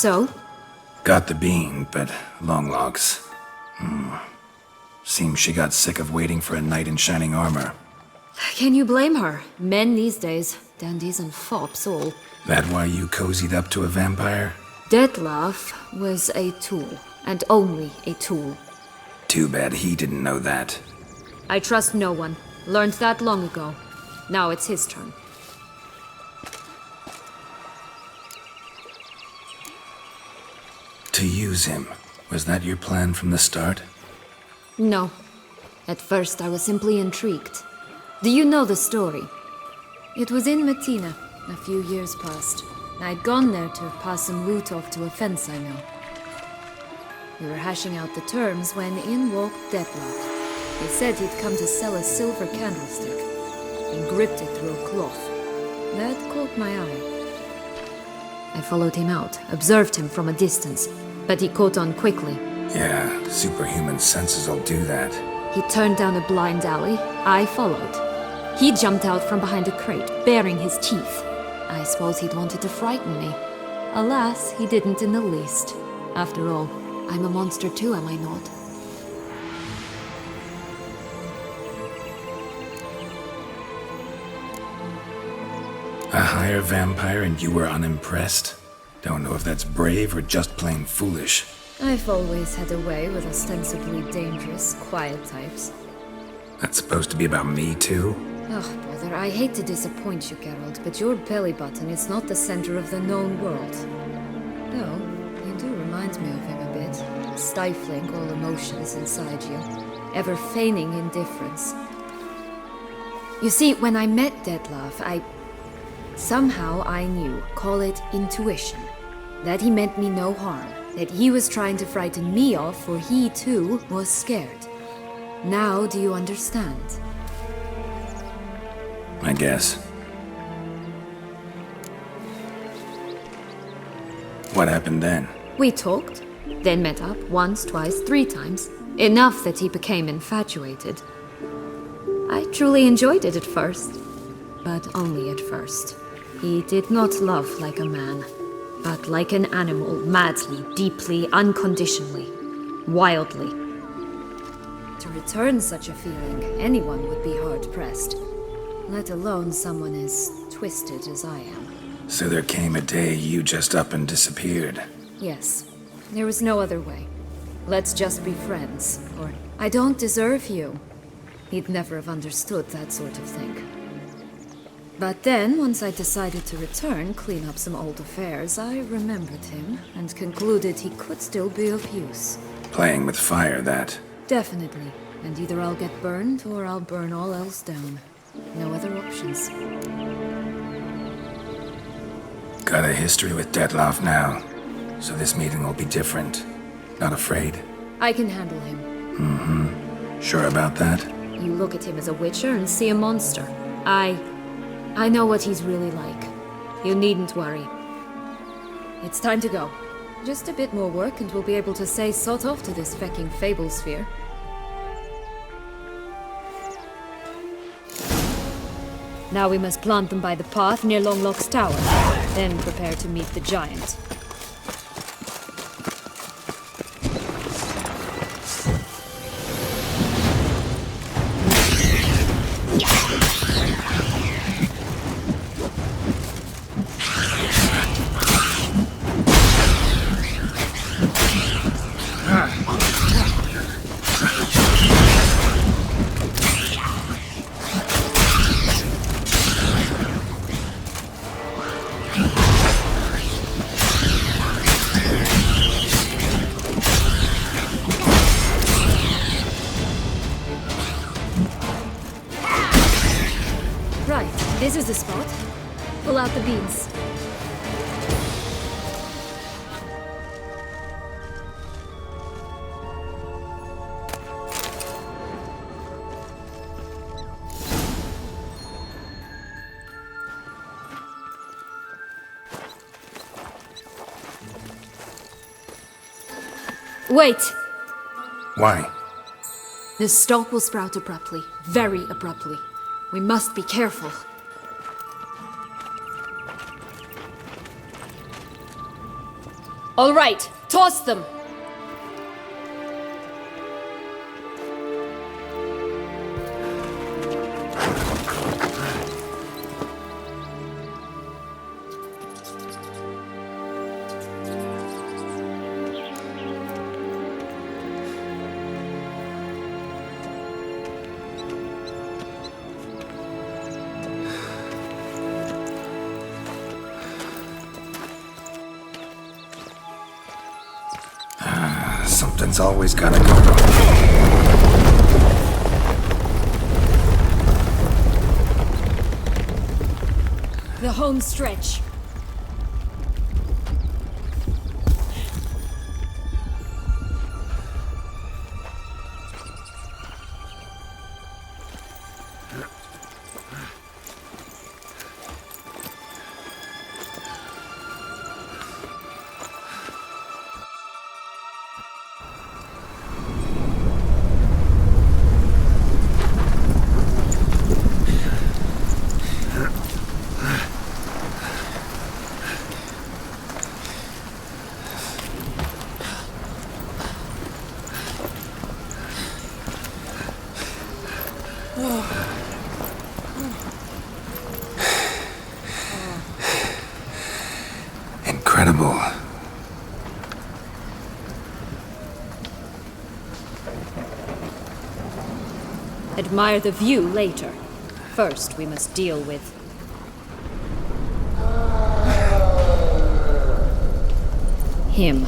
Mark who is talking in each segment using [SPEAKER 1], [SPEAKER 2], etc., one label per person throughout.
[SPEAKER 1] So?
[SPEAKER 2] Got the bean, but long locks. Seems she got sick of waiting for a knight in shining armor.
[SPEAKER 1] Can you blame her? Men these days, dandies and fops all.
[SPEAKER 2] That why you cozied up to a vampire?
[SPEAKER 1] Detlef was a tool, and only a tool.
[SPEAKER 2] Too bad he didn't know that.
[SPEAKER 1] I trust no one. Learned that long ago. Now it's his turn.
[SPEAKER 2] To use him. Was that your plan from the start?
[SPEAKER 1] No. At first I was simply intrigued. Do you know the story? It was in Metina, a few years past. I'd gone there to pass some loot off to a fence I know. We were hashing out the terms when in walked Detlef. He said he'd come to sell a silver candlestick. He gripped it through a cloth. That caught my eye. I followed him out, observed him from a distance, but he caught on quickly.
[SPEAKER 2] Yeah, superhuman senses will do that.
[SPEAKER 1] He turned down a blind alley. I followed. He jumped out from behind a crate, baring his teeth. I suppose he'd wanted to frighten me. Alas, he didn't in the least. After all, I'm a monster too, am I not?
[SPEAKER 2] A higher vampire and you were unimpressed? Don't know if that's brave or just plain foolish.
[SPEAKER 1] I've always had a way with ostensibly dangerous, quiet types.
[SPEAKER 2] That's supposed to be about me too?
[SPEAKER 1] Oh, brother, I hate to disappoint you, Geralt, but your belly button is not the center of the known world. Though, you do remind me of him a bit. Stifling all emotions inside you. Ever feigning indifference. You see, when I met Detlef, somehow I knew, call it intuition, that he meant me no harm, that he was trying to frighten me off, for he too was scared. Now do you understand?
[SPEAKER 2] I guess. What happened then?
[SPEAKER 1] We talked, then met up once, twice, 3 times. Enough that he became infatuated. I truly enjoyed it at first, but only at first. He did not love like a man, but like an animal, madly, deeply, unconditionally, wildly. To return such a feeling, anyone would be hard-pressed, let alone someone as twisted as I am.
[SPEAKER 2] So there came a day you just up and disappeared.
[SPEAKER 1] Yes, there was no other way. Let's just be friends, or I don't deserve you. He'd never have understood that sort of thing. But then, once I decided to return, clean up some old affairs, I remembered him and concluded he could still be of use.
[SPEAKER 2] Playing with fire, that.
[SPEAKER 1] Definitely. And either I'll get burned or I'll burn all else down. No other options.
[SPEAKER 2] Got a history with Detlef now, so this meeting will be different. Not afraid?
[SPEAKER 1] I can handle him.
[SPEAKER 2] Mm-hmm. Sure about that?
[SPEAKER 1] You look at him as a witcher and see a monster. I know what he's really like. You needn't worry. It's time to go. Just a bit more work and we'll be able to say sod off to this fecking fable sphere. Now we must plant them by the path near Longlock's tower, then prepare to meet the giant. Right, this is the spot. Pull out the beans. Wait!
[SPEAKER 2] Why?
[SPEAKER 1] The stalk will sprout abruptly, very abruptly. We must be careful. All right, toss them!
[SPEAKER 2] Something's always gotta go wrong.
[SPEAKER 1] The home stretch.
[SPEAKER 2] Incredible.
[SPEAKER 1] Admire the view later. First, we must deal with... him.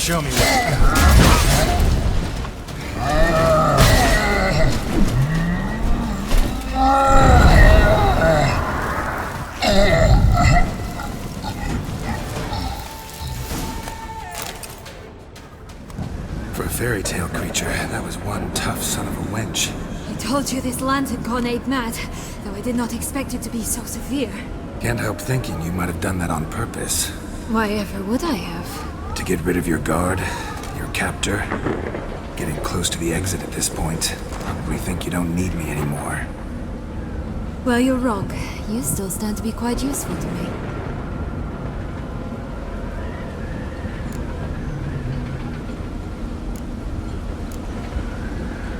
[SPEAKER 2] Show me what you got. For a fairy tale creature, that was one tough son of a wench.
[SPEAKER 1] I told you this land had gone ape mad, though I did not expect it to be so severe.
[SPEAKER 2] Can't help thinking you might have done that on purpose.
[SPEAKER 1] Why ever would I have?
[SPEAKER 2] To get rid of your guard, your captor. Getting close to the exit at this point. Probably think you don't need me anymore.
[SPEAKER 1] Well, you're wrong. You still stand to be quite useful to me.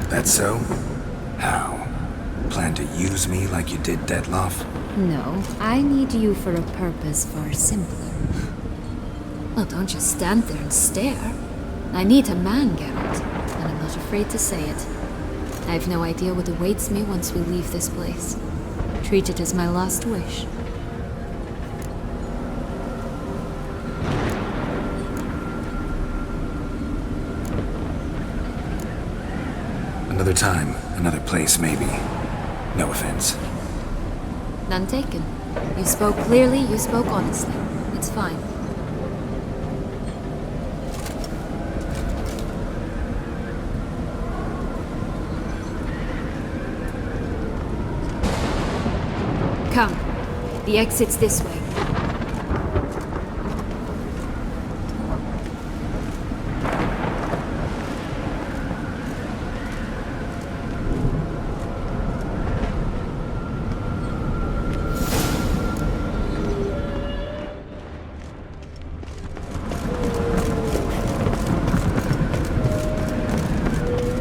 [SPEAKER 2] That so? How? Plan to use me like you did Detloff?
[SPEAKER 1] No, I need you for a purpose far simpler. Well, don't just stand there and stare. I need a man, Geralt, and I'm not afraid to say it. I have no idea what awaits me once we leave this place. Treat it as my last wish.
[SPEAKER 2] Another time, another place, maybe. No offense.
[SPEAKER 1] None taken. You spoke clearly, you spoke honestly. It's fine. Come. The exit's this way.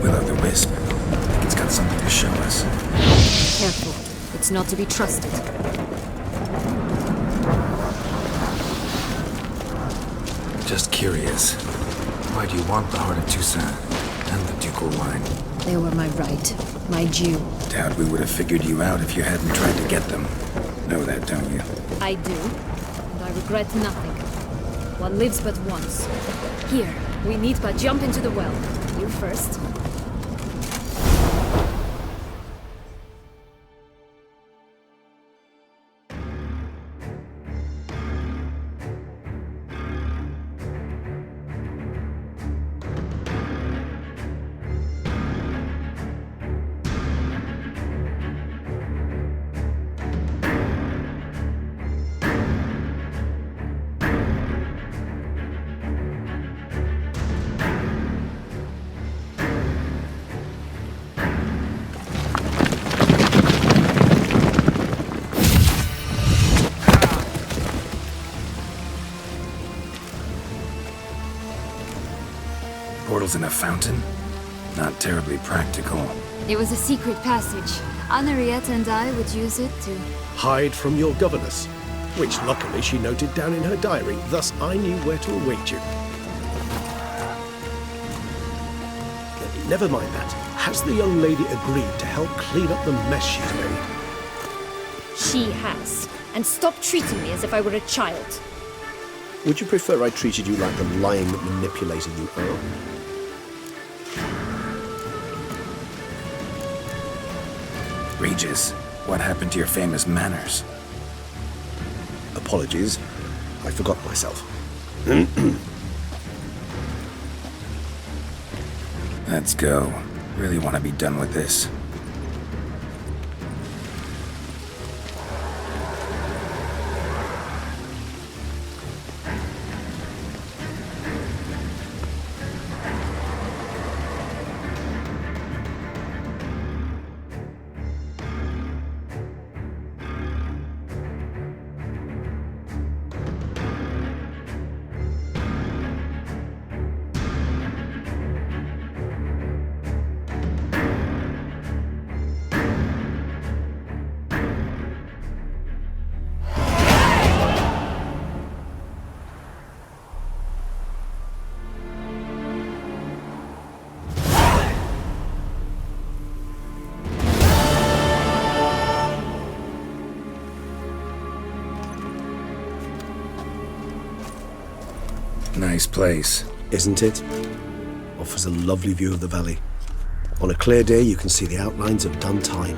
[SPEAKER 2] Will-o'-the-wisp. I think it's got something to show us.
[SPEAKER 1] Careful. It's not to be trusted.
[SPEAKER 2] Just curious. Why do you want the heart of Toussaint and the ducal wine?
[SPEAKER 1] They were my right. My due.
[SPEAKER 2] Doubt we would have figured you out if you hadn't tried to get them. Know that, don't you?
[SPEAKER 1] I do, and I regret nothing. One lives but once. Here, we need but jump into the well. You first.
[SPEAKER 2] tentacles in a fountain? Not terribly practical.
[SPEAKER 1] It was a secret passage. Henriette and I would use it to...
[SPEAKER 3] Hide from your governess, which luckily she noted down in her diary, thus I knew where to await you. Never mind that. Has the young lady agreed to help clean up the mess she's made?
[SPEAKER 1] She has. And stop treating me as if I were a child.
[SPEAKER 3] Would you prefer I treated you like the lying manipulator you are?
[SPEAKER 2] Regis, what happened to your famous manners?
[SPEAKER 3] Apologies. I forgot myself.
[SPEAKER 2] Let's go. Really want to be done with this. Nice place.
[SPEAKER 3] Isn't it? Offers a lovely view of the valley. On a clear day, you can see the outlines of done time.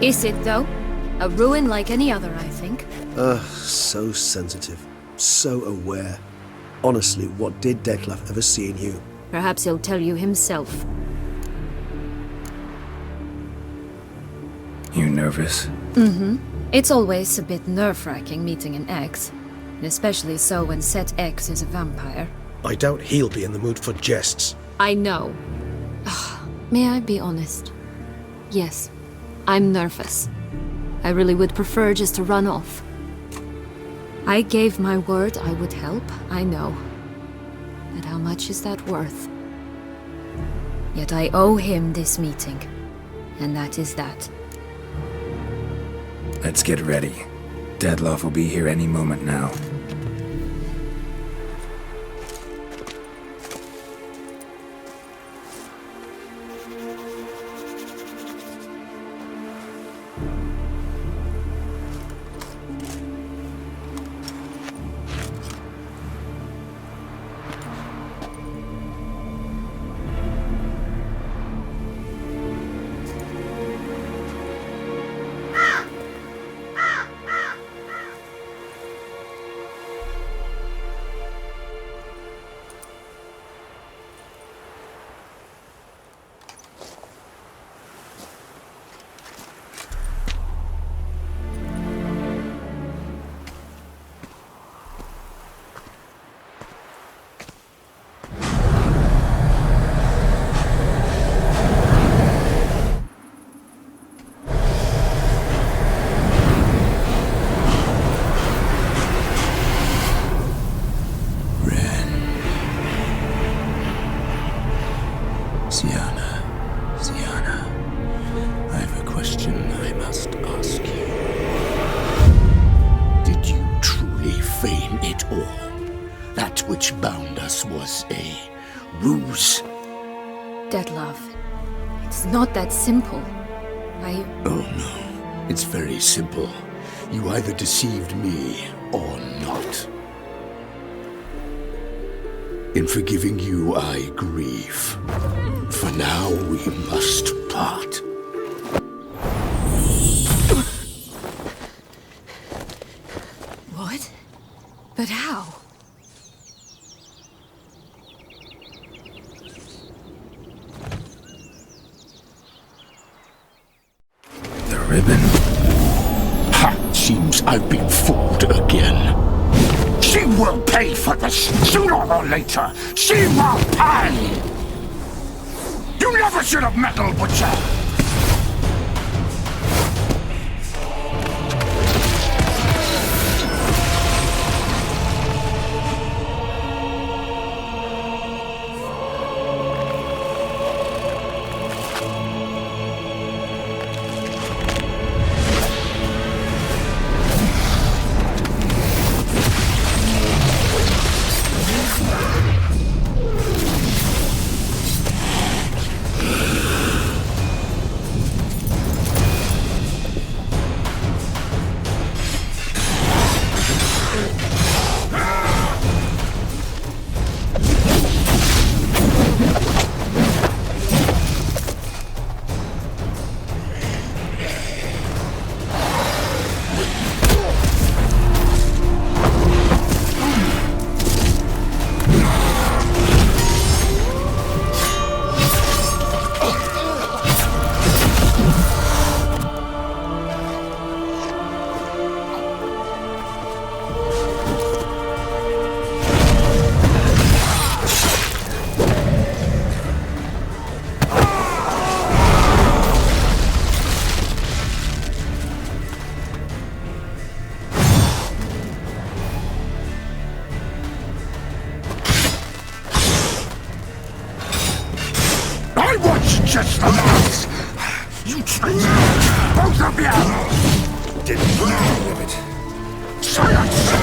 [SPEAKER 1] Is it, though? A ruin like any other, I think.
[SPEAKER 3] So sensitive. So aware. Honestly, what did Detlef ever see in you?
[SPEAKER 1] Perhaps he'll tell you himself.
[SPEAKER 2] You nervous?
[SPEAKER 1] It's always a bit nerve-wracking meeting an ex. And especially so when said ex is a vampire.
[SPEAKER 3] I doubt he'll be in the mood for jests.
[SPEAKER 1] I know. May I be honest? Yes, I'm nervous. I really would prefer just to run off. I gave my word I would help, I know. But how much is that worth? Yet I owe him this meeting. And that is that.
[SPEAKER 2] Let's get ready. Detlef will be here any moment now.
[SPEAKER 4] Sienna, I have a question I must ask you. Did you truly feign it all? That which bound us was a ruse?
[SPEAKER 1] Detlef, it's not that simple.
[SPEAKER 4] Oh no, it's very simple. You either deceived me or not. In forgiving you, I grieve. For now, we must part.
[SPEAKER 1] What? But how?
[SPEAKER 2] The ribbon?
[SPEAKER 4] Ha! Seems I've been fooled again. She will pay for this, sooner or later. She will pay! You never should have meddled with her! watches the mouse! You traitors! Both of you!
[SPEAKER 2] Didn't plan any of it.
[SPEAKER 4] Silence!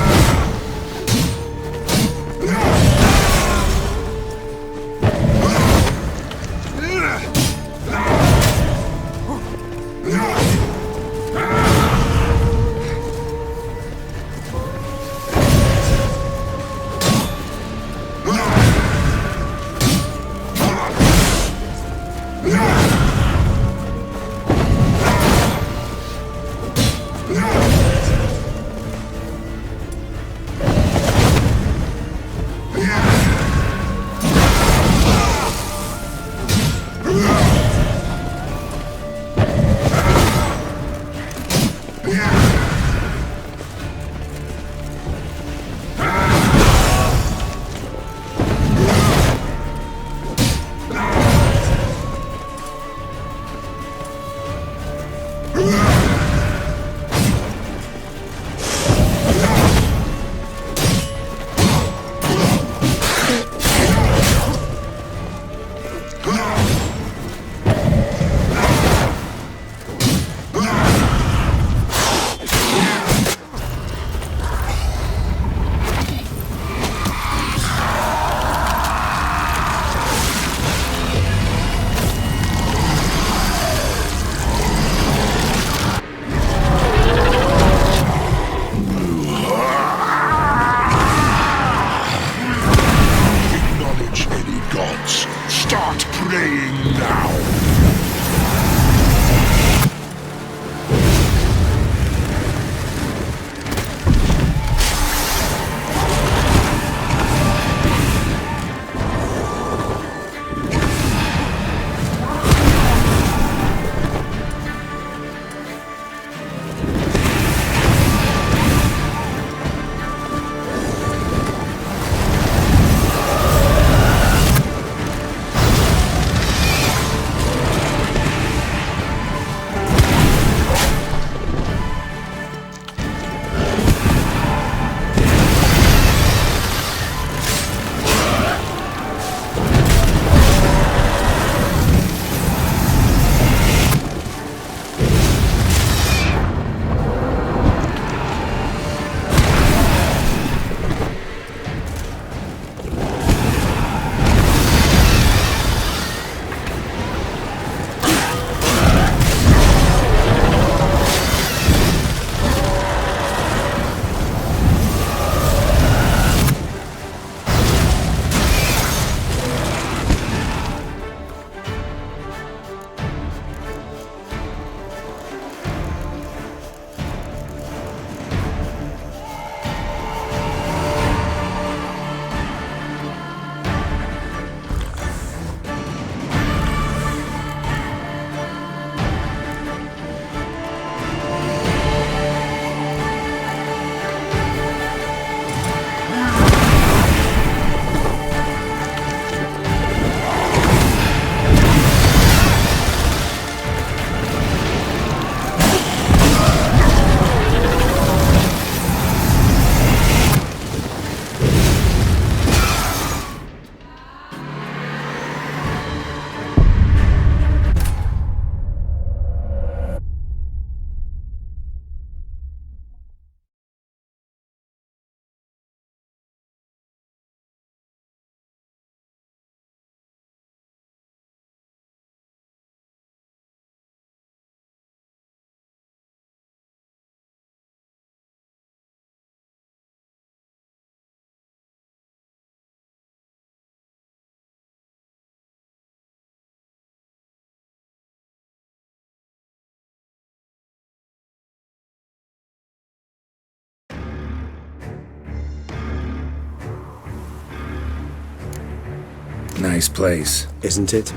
[SPEAKER 2] Nice place.
[SPEAKER 3] Isn't it?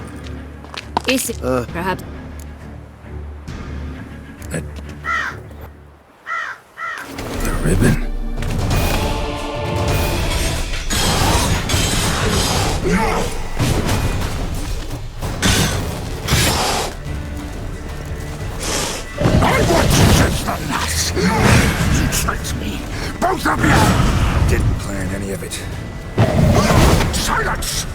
[SPEAKER 1] Is it? Perhaps.
[SPEAKER 2] The ribbon.
[SPEAKER 4] I want you just the lass. You tricked me. Both of you.
[SPEAKER 2] Didn't plan any of it.
[SPEAKER 4] Silence!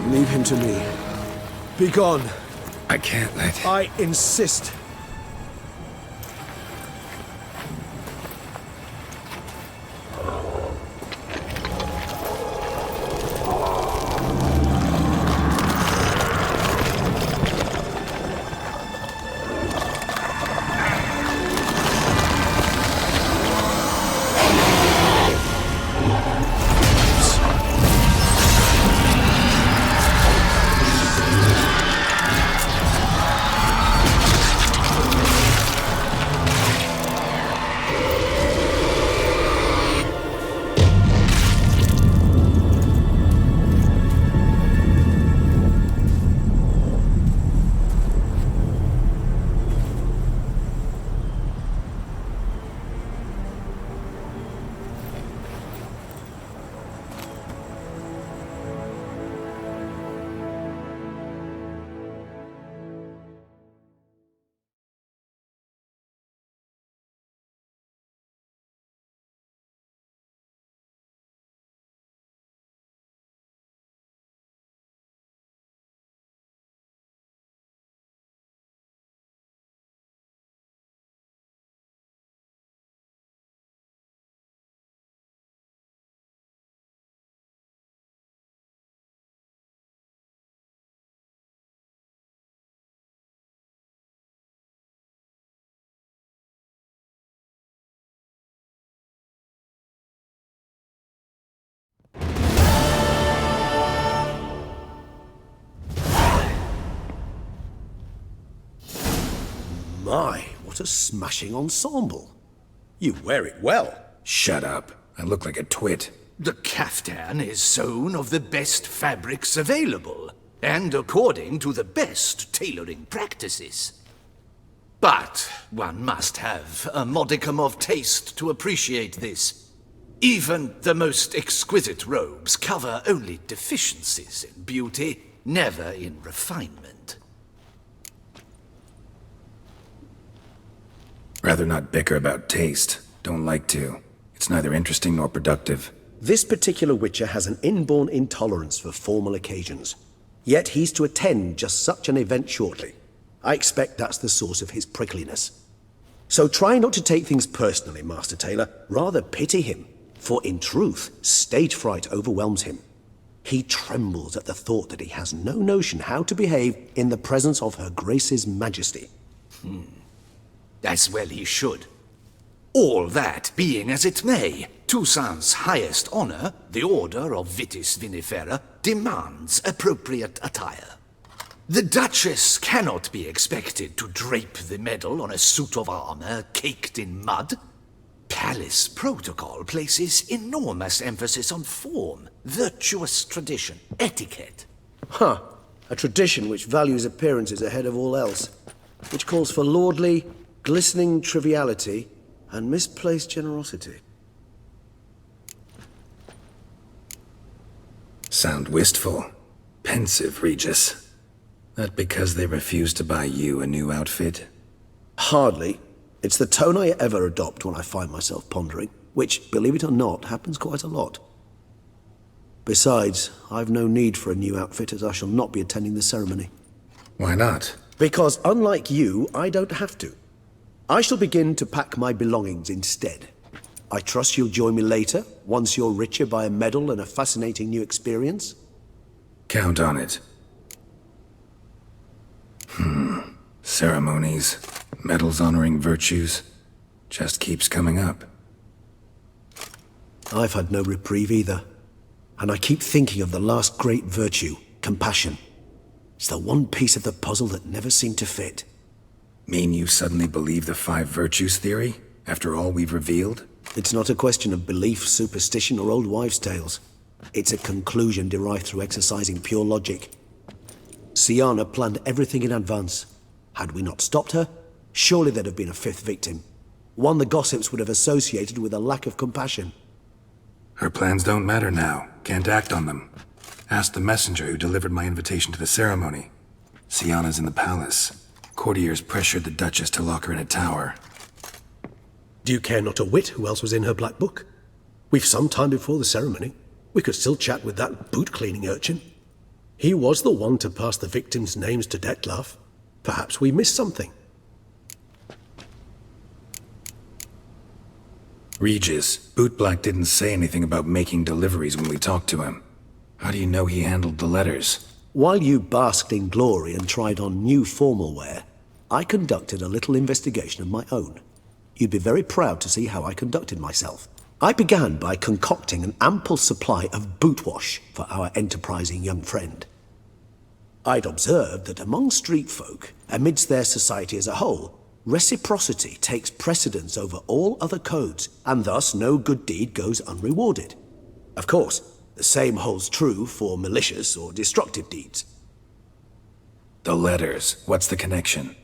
[SPEAKER 3] Leave him to me. Be gone.
[SPEAKER 2] I can't let...
[SPEAKER 3] I insist. My, what a smashing ensemble. You wear it well.
[SPEAKER 2] Shut up. I look like a twit.
[SPEAKER 4] The caftan is sewn of the best fabrics available, and according to the best tailoring practices. But one must have a modicum of taste to appreciate this. Even the most exquisite robes cover only deficiencies in beauty, never in refinement.
[SPEAKER 2] Rather not bicker about taste. Don't like to. It's neither interesting nor productive.
[SPEAKER 3] This particular witcher has an inborn intolerance for formal occasions. Yet he's to attend just such an event shortly. I expect that's the source of his prickliness. So try not to take things personally, Master Tailor. Rather pity him. For in truth, stage fright overwhelms him. He trembles at the thought that he has no notion how to behave in the presence of Her Grace's Majesty.
[SPEAKER 4] As well he should. All that being as it may, Toussaint's highest honor, the Order of Vitis Vinifera, demands appropriate attire. The Duchess cannot be expected to drape the medal on a suit of armor caked in mud. Palace protocol places enormous emphasis on form, virtuous tradition, etiquette.
[SPEAKER 3] Huh. A tradition which values appearances ahead of all else. Which calls for lordly, glistening triviality and misplaced generosity.
[SPEAKER 2] Sound wistful. Pensive, Regis. That because they refuse to buy you a new outfit?
[SPEAKER 3] Hardly. It's the tone I ever adopt when I find myself pondering, which, believe it or not, happens quite a lot. Besides, I've no need for a new outfit as I shall not be attending the ceremony.
[SPEAKER 2] Why not?
[SPEAKER 3] Because unlike you, I don't have to. I shall begin to pack my belongings instead. I trust you'll join me later, once you're richer by a medal and a fascinating new experience?
[SPEAKER 2] Count on it. Ceremonies, medals honoring virtues, just keeps coming up.
[SPEAKER 3] I've had no reprieve either. And I keep thinking of the last great virtue, compassion. It's the one piece of the puzzle that never seemed to fit.
[SPEAKER 2] Mean you suddenly believe the 5 virtues theory, after all we've revealed?
[SPEAKER 3] It's not a question of belief, superstition, or old wives' tales. It's a conclusion derived through exercising pure logic. Siana planned everything in advance. Had we not stopped her, surely there'd have been a 5th victim. One the gossips would have associated with a lack of compassion.
[SPEAKER 2] Her plans don't matter now. Can't act on them. Ask the messenger who delivered my invitation to the ceremony. Siana's in the palace. Courtiers pressured the Duchess to lock her in a tower.
[SPEAKER 3] Do you care not a whit who else was in her black book? We've some time before the ceremony. We could still chat with that boot-cleaning urchin. He was the one to pass the victims' names to Detlef. Perhaps we missed something.
[SPEAKER 2] Regis, Bootblack didn't say anything about making deliveries when we talked to him. How do you know he handled the letters?
[SPEAKER 3] While you basked in glory and tried on new formal wear, I conducted a little investigation of my own. You'd be very proud to see how I conducted myself. I began by concocting an ample supply of boot wash for our enterprising young friend. I'd observed that among street folk, amidst their society as a whole, reciprocity takes precedence over all other codes, and thus no good deed goes unrewarded. Of course, the same holds true for malicious or destructive deeds.
[SPEAKER 2] The letters, what's the connection?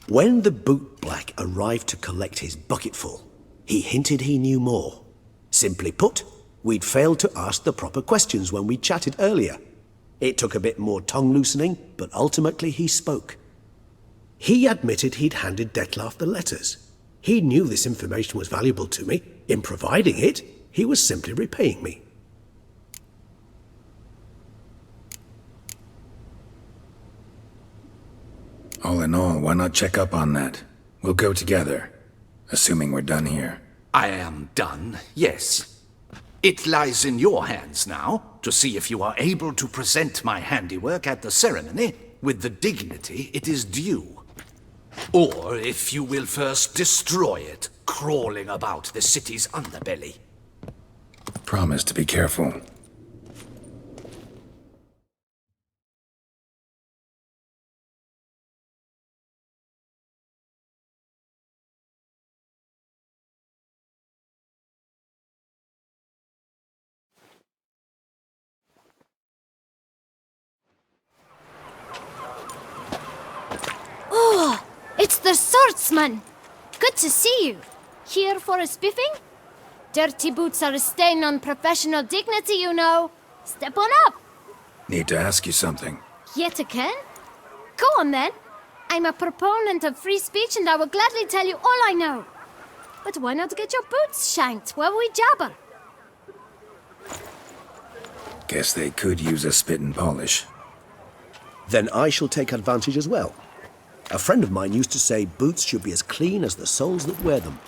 [SPEAKER 3] When the bootblack arrived to collect his bucketful, he hinted he knew more. Simply put, we'd failed to ask the proper questions when we chatted earlier. It took a bit more tongue-loosening, but ultimately he spoke. He admitted he'd handed Detlef the letters. He knew this information was valuable to me. In providing it, he was simply repaying me.
[SPEAKER 2] All in all, why not check up on that? We'll go together, assuming we're done here.
[SPEAKER 4] I am done, yes. It lies in your hands now to see if you are able to present my handiwork at the ceremony with the dignity it is due. Or if you will first destroy it, crawling about the city's underbelly.
[SPEAKER 2] Promise to be careful.
[SPEAKER 1] It's the swordsman! Good to see you. Here for a spiffing? Dirty boots are a stain on professional dignity, you know. Step on up.
[SPEAKER 2] Need to ask you something.
[SPEAKER 1] Yet again? Go on then. I'm a proponent of free speech and I will gladly tell you all I know. But why not get your boots shanked while we jabber?
[SPEAKER 2] Guess they could use a spit and polish.
[SPEAKER 3] Then I shall take advantage as well. A friend of mine used to say boots should be as clean as the soles that wear them.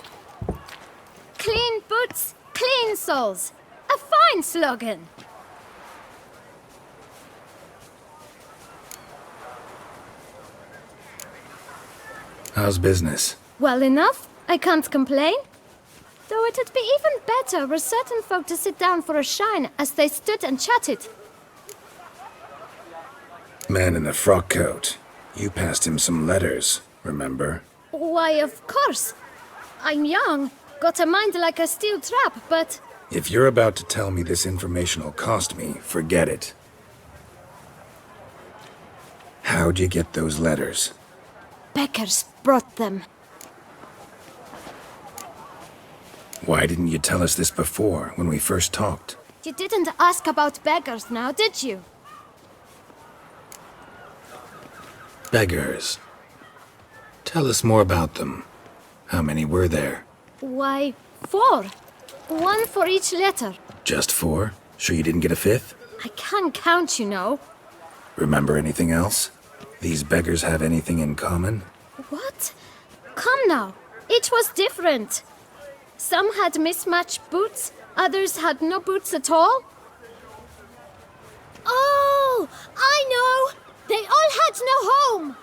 [SPEAKER 1] Clean boots, clean soles. A fine slogan.
[SPEAKER 2] How's business?
[SPEAKER 1] Well enough. I can't complain. Though it'd be even better were certain folk to sit down for a shine as they stood and chatted.
[SPEAKER 2] Man in the frock coat. You passed him some letters, remember?
[SPEAKER 1] Why, of course. I'm young, got a mind like a steel trap, but...
[SPEAKER 2] If you're about to tell me this information will cost me, forget it. How'd you get those letters?
[SPEAKER 1] Beggars brought them.
[SPEAKER 2] Why didn't you tell us this before, when we first talked?
[SPEAKER 1] You didn't ask about beggars now, did you?
[SPEAKER 2] Beggars. Tell us more about them. How many were there?
[SPEAKER 1] Why, 4. 1 for each letter.
[SPEAKER 2] Just 4? Sure you didn't get a 5th?
[SPEAKER 1] I can't count, you know.
[SPEAKER 2] Remember anything else? These beggars have anything in common?
[SPEAKER 1] What? Come now. Each was different. Some had mismatched boots, others had no boots at all. Oh, I know! They all had no home!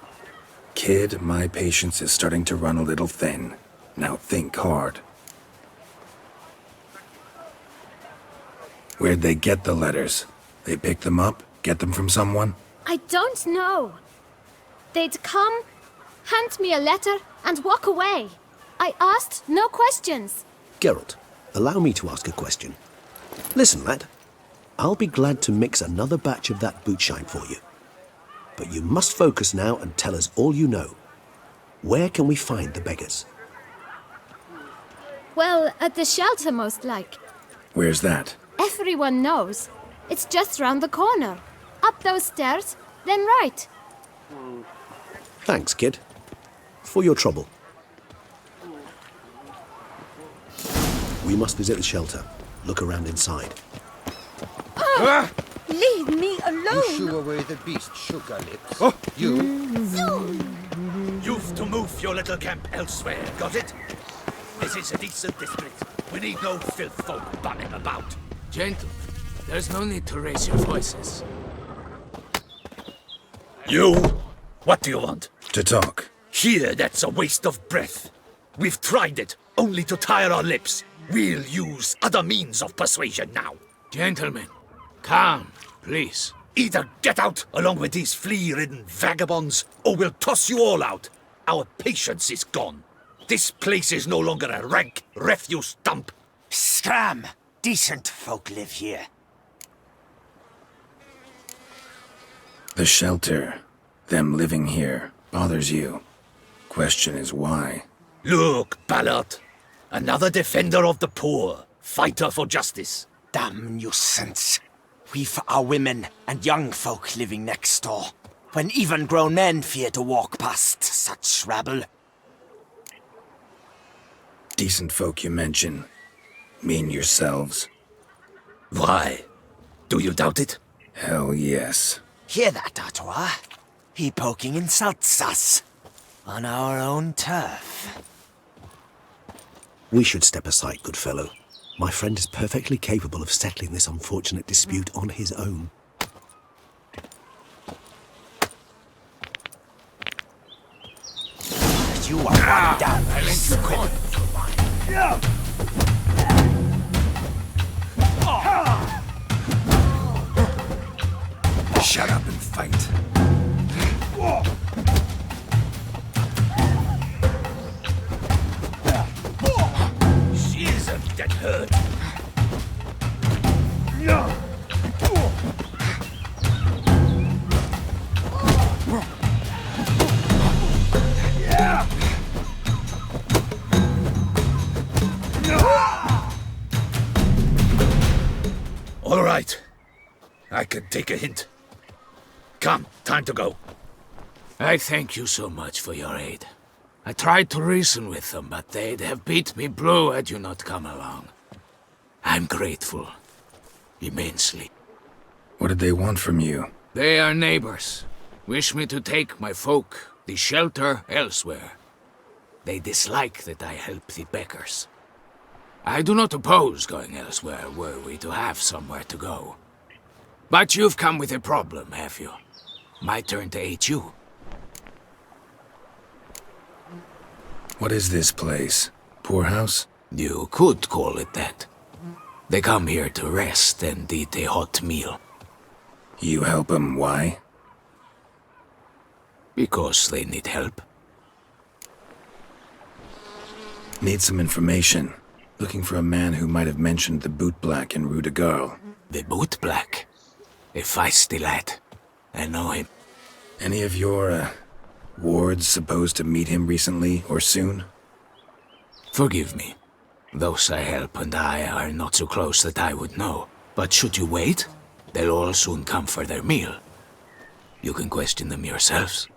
[SPEAKER 2] Kid, my patience is starting to run a little thin. Now think hard. Where'd they get the letters? They pick them up? Get them from someone?
[SPEAKER 1] I don't know. They'd come, hand me a letter, and walk away. I asked no questions.
[SPEAKER 3] Geralt, allow me to ask a question. Listen, lad. I'll be glad to mix another batch of that boot shine for you. But you must focus now and tell us all you know. Where can we find the beggars?
[SPEAKER 1] Well, at the shelter, most like.
[SPEAKER 2] Where's that?
[SPEAKER 1] Everyone knows. It's just round the corner. Up those stairs, then right.
[SPEAKER 3] Thanks, kid. For your trouble. We must visit the shelter. Look around inside.
[SPEAKER 5] Leave me alone!
[SPEAKER 6] Shoo away the beast, sugar lips.
[SPEAKER 4] Oh.
[SPEAKER 6] You.
[SPEAKER 4] You've to move your little camp elsewhere, got it? This is a decent district. We need no filth folk bunning about.
[SPEAKER 7] Gentlemen, there's no need to raise your voices.
[SPEAKER 4] You? What do you want?
[SPEAKER 2] To talk.
[SPEAKER 4] Here, that's a waste of breath. We've tried it, only to tire our lips. We'll use other means of persuasion now.
[SPEAKER 7] Gentlemen, calm, please.
[SPEAKER 4] Either get out along with these flea-ridden vagabonds, or we'll toss you all out. Our patience is gone. This place is no longer a rank refuse dump.
[SPEAKER 8] Scram! Decent folk live here.
[SPEAKER 2] The shelter, them living here, bothers you. Question is why?
[SPEAKER 4] Look, Ballard. Another defender of the poor. Fighter for justice.
[SPEAKER 8] Damn nuisance. We've our women and young folk living next door, when even grown men fear to walk past such rabble.
[SPEAKER 2] Decent folk you mention. Mean yourselves?
[SPEAKER 4] Why? Do you doubt it?
[SPEAKER 2] Hell yes.
[SPEAKER 8] Hear that, Artois? He poking insults us. On our own turf.
[SPEAKER 3] We should step aside, good fellow. My friend is perfectly capable of settling this unfortunate dispute on his own.
[SPEAKER 8] You are one down.
[SPEAKER 2] Shut up and fight.
[SPEAKER 4] She's a dead hurt. All right. I can take a hint. Come, time to go.
[SPEAKER 7] I thank you so much for your aid. I tried to reason with them, but they'd have beat me blue had you not come along. I'm grateful. Immensely.
[SPEAKER 2] What did they want from you?
[SPEAKER 7] They are neighbors. Wish me to take my folk, the shelter, elsewhere. They dislike that I help the beggars. I do not oppose going elsewhere were we to have somewhere to go. But you've come with a problem, have you? My turn to aid you.
[SPEAKER 2] What is this place? Poorhouse?
[SPEAKER 7] You could call it that. They come here to rest and eat a hot meal.
[SPEAKER 2] You help them, why?
[SPEAKER 7] Because they need help.
[SPEAKER 2] Need some information. Looking for a man who might have mentioned the boot black in Rue de Garl.
[SPEAKER 7] The boot black. A feisty lad. I know him.
[SPEAKER 2] Any of your, wards supposed to meet him recently or soon?
[SPEAKER 7] Forgive me. Those I help and I are not so close that I would know. But should you wait, they'll all soon come for their meal. You can question them yourselves.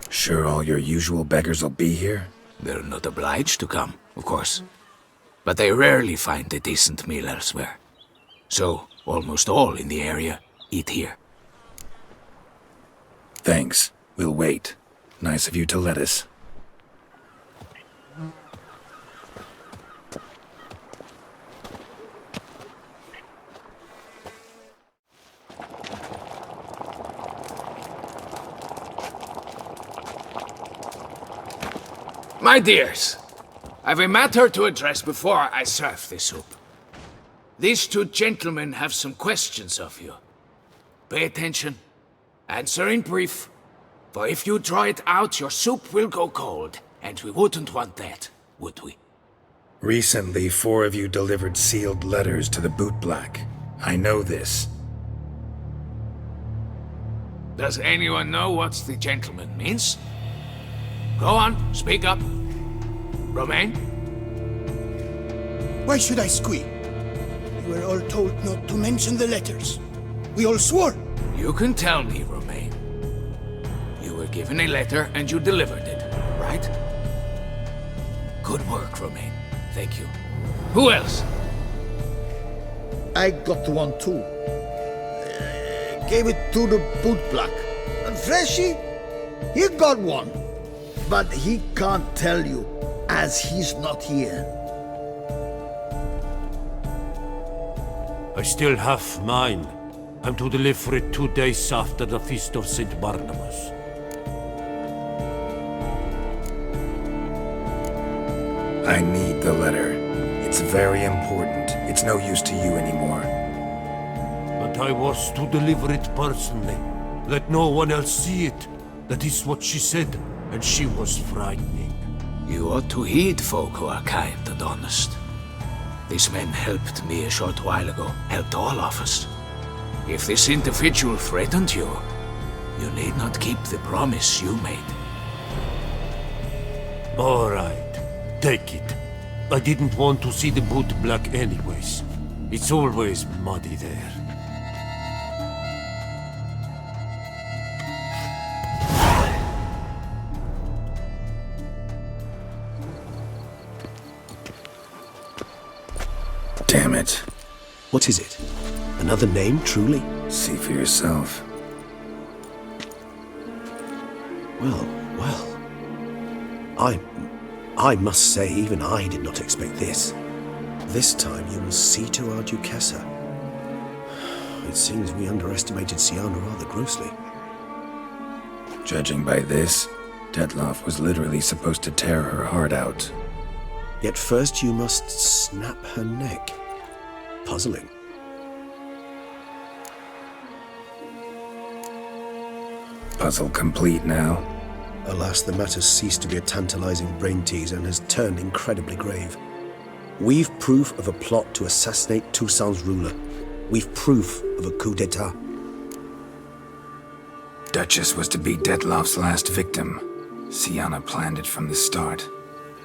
[SPEAKER 2] Sure all your usual beggars will be here?
[SPEAKER 7] They're not obliged to come, of course. But they rarely find a decent meal elsewhere. So, almost all in the area eat here.
[SPEAKER 2] Thanks. We'll wait. Nice of you to let us.
[SPEAKER 7] My dears, I've a matter to address before I serve the soup. These two gentlemen have some questions of you. Pay attention. Answer in brief. For if you draw it out, your soup will go cold. And we wouldn't want that, would we?
[SPEAKER 2] Recently, 4 of you delivered sealed letters to the bootblack. I know this.
[SPEAKER 7] Does anyone know what the gentleman means? Go on, speak up. Romain?
[SPEAKER 9] Why should I squeal? We were all told not to mention the letters. We all swore.
[SPEAKER 7] You can tell me, Romain. You were given a letter and you delivered it, right? Good work, Romain. Thank you. Who else?
[SPEAKER 9] I got one too. Gave it to the bootblack. And Freshy, he got one. But he can't tell you, as he's not here.
[SPEAKER 5] I still have mine. I'm to deliver it 2 days after the Feast of St. Barnabas.
[SPEAKER 2] I need the letter. It's very important. It's no use to you anymore.
[SPEAKER 5] But I was to deliver it personally. Let no one else see it. That is what she said, and she was frightening.
[SPEAKER 7] You ought to heed folk who are kind and honest. This man helped me a short while ago, helped all of us. If this individual threatened you, you need not keep the promise you made.
[SPEAKER 5] All right, take it. I didn't want to see the bootblack anyways. It's always muddy there.
[SPEAKER 2] Damn it.
[SPEAKER 3] What is it? Another name, truly?
[SPEAKER 2] See for yourself.
[SPEAKER 3] Well. I must say, even I did not expect this. This time you will see to our Duchessa. It seems we underestimated Siana rather grossly.
[SPEAKER 2] Judging by this, Detloff was literally supposed to tear her heart out.
[SPEAKER 3] Yet first you must snap her neck. Puzzling.
[SPEAKER 2] Puzzle complete now.
[SPEAKER 3] Alas, the matter ceased to be a tantalizing brain tease and has turned incredibly grave. We've proof of a plot to assassinate Toussaint's ruler. We've proof of a coup d'etat.
[SPEAKER 2] Duchess was to be Detloff's last victim. Siana planned it from the start.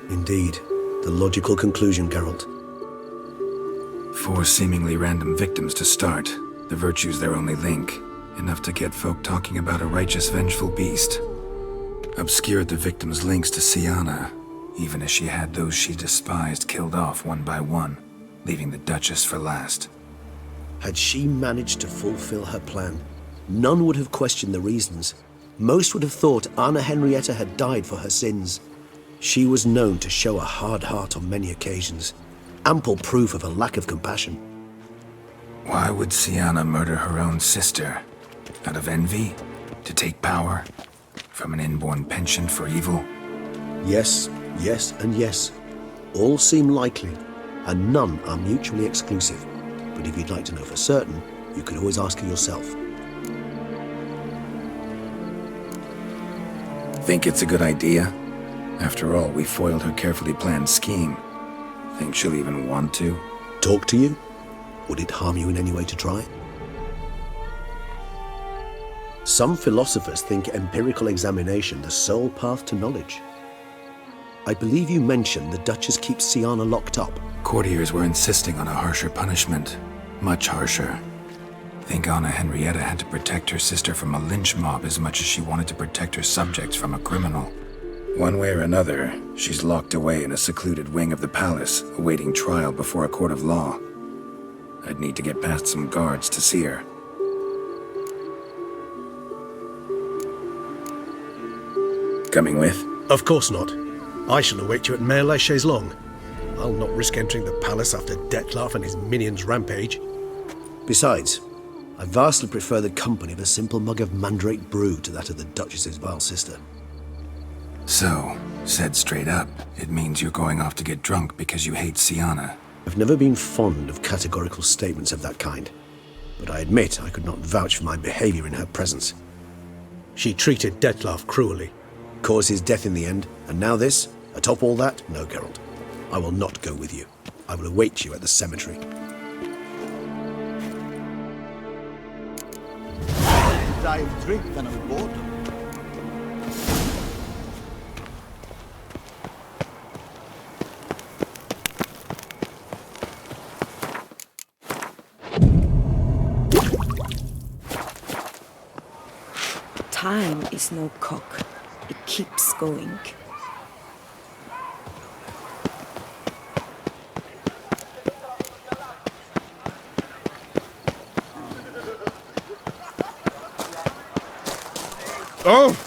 [SPEAKER 3] Indeed. The logical conclusion, Geralt.
[SPEAKER 2] 4 seemingly random victims to start. The virtue's their only link. Enough to get folk talking about a righteous, vengeful beast. Obscured the victims' links to Siana, even as she had those she despised killed off one by one, leaving the Duchess for last.
[SPEAKER 3] Had she managed to fulfill her plan, none would have questioned the reasons. Most would have thought Anna Henrietta had died for her sins. She was known to show a hard heart on many occasions, ample proof of a lack of compassion.
[SPEAKER 2] Why would Siana murder her own sister? Out of envy? To take power? From an inborn penchant for evil?
[SPEAKER 3] Yes, and yes. All seem likely, and none are mutually exclusive. But if you'd like to know for certain, you could always ask her yourself.
[SPEAKER 2] Think it's a good idea? After all, we foiled her carefully planned scheme. Think she'll even want to?
[SPEAKER 3] Talk to you? Would it harm you in any way to try? Some philosophers think empirical examination the sole path to knowledge. I believe you mentioned the Duchess keeps Siana locked up.
[SPEAKER 2] Courtiers were insisting on a harsher punishment. Much harsher. Think Anna Henrietta had to protect her sister from a lynch mob as much as she wanted to protect her subjects from a criminal. One way or another, she's locked away in a secluded wing of the palace, awaiting trial before a court of law. I'd need to get past some guards to see her. Coming with?
[SPEAKER 3] Of course not. I shall await you at Mare la Chaise-Longue. I'll not risk entering the palace after Detloff and his minions rampage. Besides, I vastly prefer the company of a simple mug of mandrake brew to that of the Duchess's vile sister.
[SPEAKER 2] So, said straight up, it means you're going off to get drunk because you hate Siana.
[SPEAKER 3] I've never been fond of categorical statements of that kind, but I admit I could not vouch for my behavior in her presence. She treated Detloff cruelly, caused his death in the end, and now this? Atop all that? No, Geralt. I will not go with you. I will await you at the cemetery.
[SPEAKER 9] Die of drink than of boredom.
[SPEAKER 10] Time is no cock. It keeps going.
[SPEAKER 11] Oh!